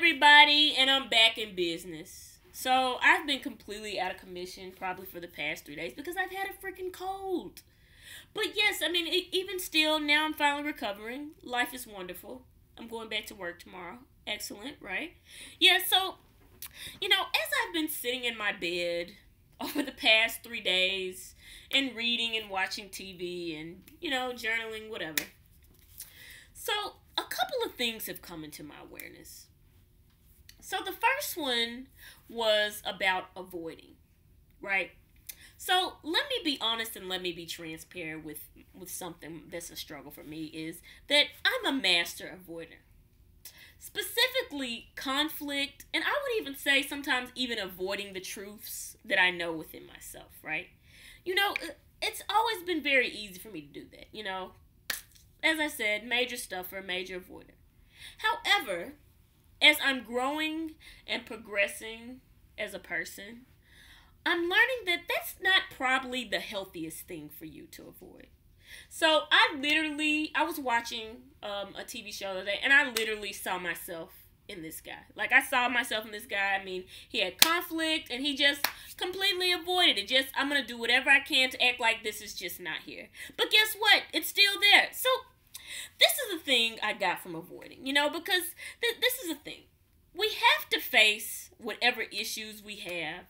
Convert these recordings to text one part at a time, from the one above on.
everybody, and I'm back in business. So I've been completely out of commission probably for the past 3 days because I've had a freaking cold. But yes, I mean, even still, now I'm finally recovering. Life is wonderful. I'm going back to work tomorrow. Excellent, right? Yeah, so, as I've been sitting in my bed over the past 3 days and reading and watching TV and, journaling, whatever. So, a couple of things have come into my awareness. So, the first one was about avoiding, right? So, let me be honest and let me be transparent with something that's a struggle for me is that I'm a master avoider. Specifically, conflict, and I would even say sometimes even avoiding the truths that I know within myself, right? It's always been very easy for me to do that, As I said, major stuffer, major avoider. However, as I'm growing and progressing as a person, I'm learning that that's not probably the healthiest thing for you to avoid. So I was watching a TV show the other day, and I literally saw myself in this guy. Like, I saw myself in this guy. I mean, he had conflict, and he just completely avoided it. I'm going to do whatever I can to act like this is just not here. But guess what? It's still there. So this is the thing I got from avoiding, because this is the thing. We have to face whatever issues we have,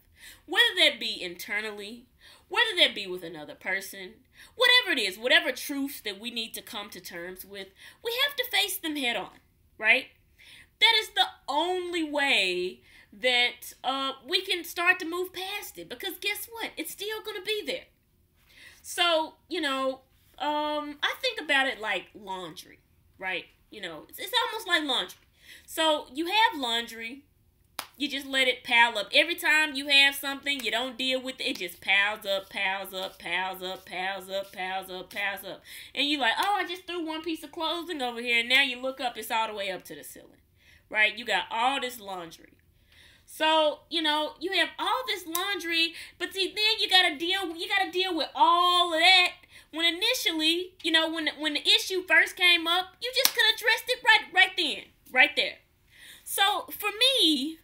whether that be internally, whether that be with another person, whatever it is, whatever truths that we need to come to terms with, we have to face them head on, right? That is the only way that we can start to move past it, because guess what? It's still going to be there. So, I think about it like laundry, right? It's almost like laundry. So you have laundry, you just let it pile up. Every time you have something, you don't deal with it, it just piles up, piles up, piles up, piles up, piles up, piles up. And you're like, oh, I just threw one piece of clothing over here, and now you look up, it's all the way up to the ceiling, right? You got all this laundry. So, you have all this laundry, but see, then you gotta deal with all of that. When initially, when the issue first came up, you just could have addressed it right then, right there. So for me,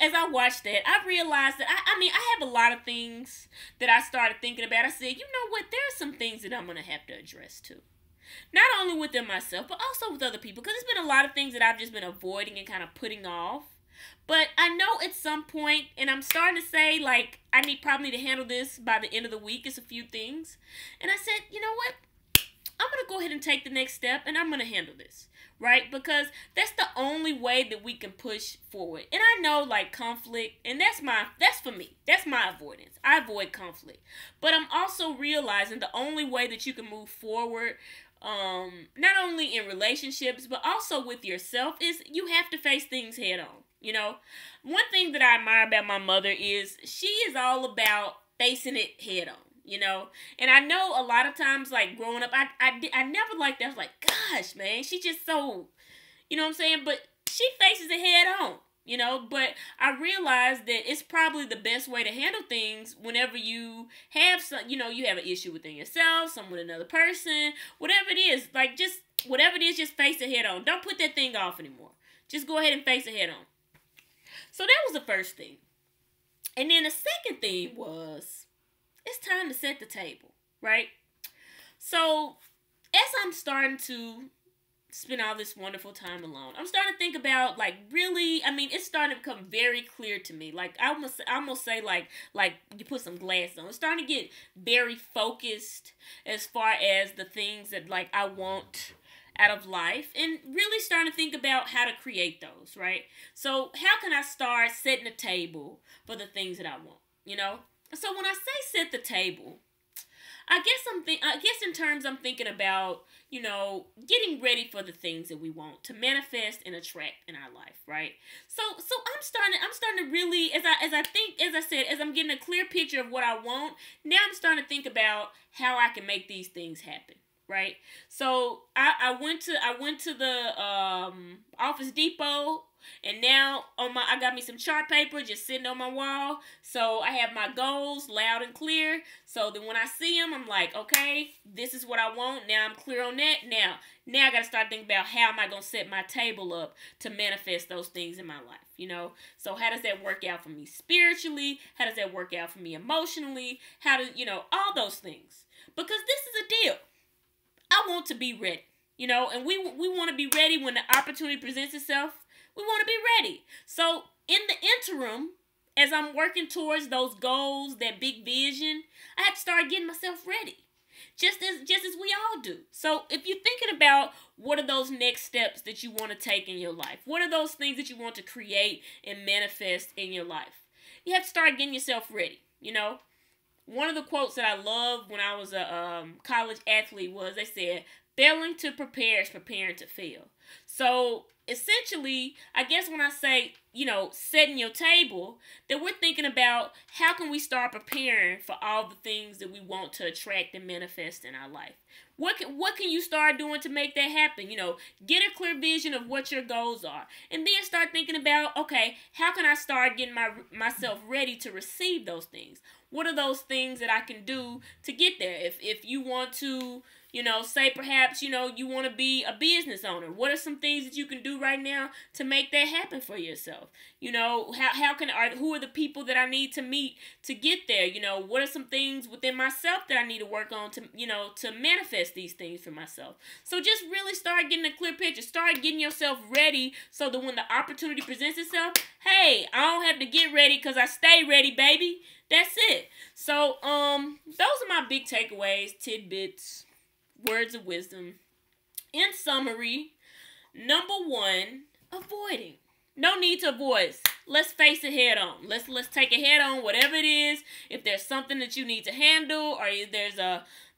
as I watched that, I realized that I have a lot of things that I started thinking about. I said, you know what? There are some things that I'm gonna have to address too. Not only within myself, but also with other people, because there's been a lot of things that I've just been avoiding and kind of putting off. But I know at some point, and I'm starting to say, like, I probably need to handle this by the end of the week. It's a few things. And I said, you know what? I'm going to go ahead and take the next step, and I'm going to handle this, right? Because that's the only way that we can push forward. And I know, like, conflict, and that's for me. That's my avoidance. I avoid conflict. But I'm also realizing the only way that you can move forward, not only in relationships, but also with yourself, is you have to face things head on. One thing that I admire about my mother is she is all about facing it head on, and I know a lot of times, like, growing up, I never liked that. I was like, gosh, man, she just so, what I'm saying? But she faces it head on, but I realized that it's probably the best way to handle things whenever you have some, you have an issue within yourself, some with another person, whatever it is, like, just whatever it is, just face it head on. Don't put that thing off anymore. Just go ahead and face it head on. So that was the first thing. And then the second thing was, it's time to set the table, right? So as I'm starting to spend all this wonderful time alone, I'm starting to think about, like, really, it's starting to become very clear to me. Like, I almost say, like you put some glasses on. It's starting to get very focused as far as the things that, like, I want out of life, and really starting to think about how to create those, right? So how can I start setting the table for the things that I want, So when I say set the table, I guess in terms I'm thinking about, getting ready for the things that we want to manifest and attract in our life, right? So I'm starting to really, as I said, as I'm getting a clear picture of what I want, now I'm starting to think about how I can make these things happen. right? So I went to the Office Depot, and now I got me some chart paper just sitting on my wall. So I have my goals loud and clear. So then when I see them, I'm like, okay, this is what I want. Now I'm clear on that. Now I got to start thinking about how am I going to set my table up to manifest those things in my life, you know? So how does that work out for me spiritually? How does that work out for me emotionally? How do, you know, all those things. Because this is a deal. I want to be ready, you know, and we want to be ready when the opportunity presents itself. We want to be ready. So in the interim, as I'm working towards those goals, that big vision, I have to start getting myself ready. Just as we all do. So if you're thinking about what are those next steps that you want to take in your life, what are those things that you want to create and manifest in your life, you have to start getting yourself ready, you know. One of the quotes that I loved when I was a college athlete was, they said, failing to prepare is preparing to fail. So essentially, I guess when I say, you know, setting your table, that we're thinking about how can we start preparing for all the things that we want to attract and manifest in our life. What can you start doing to make that happen? You know, get a clear vision of what your goals are. And then start thinking about, okay, how can I start getting myself ready to receive those things? What are those things that I can do to get there? If you want to, you know, say perhaps, you know, you want to be a business owner. What are some things that you can do right now to make that happen for yourself? You know, who are the people that I need to meet to get there? You know, what are some things within myself that I need to work on to, you know, to manifest these things for myself? So just really start getting a clear picture. Start getting yourself ready so that when the opportunity presents itself, hey, I don't have to get ready because I stay ready, baby. That's it. So, those are my big takeaways, tidbits, words of wisdom. In summary, number one, avoiding. No need to avoid. Let's face it head on. Let's take it head on, whatever it is. If there's something that you need to handle, or if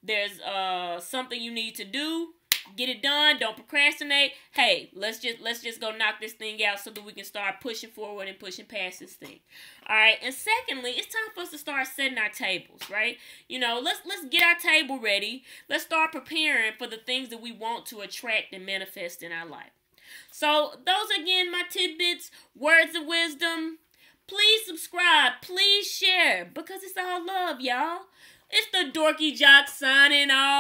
there's something you need to do, get it done. Don't procrastinate. Hey, let's just go knock this thing out so that we can start pushing forward and pushing past this thing. All right. And secondly, it's time for us to start setting our tables, right? You know, let's get our table ready. Let's start preparing for the things that we want to attract and manifest in our life. So those are, again, my tidbits, words of wisdom. Please subscribe. Please share, because it's all love, y'all. It's the Dorky Jock signing off.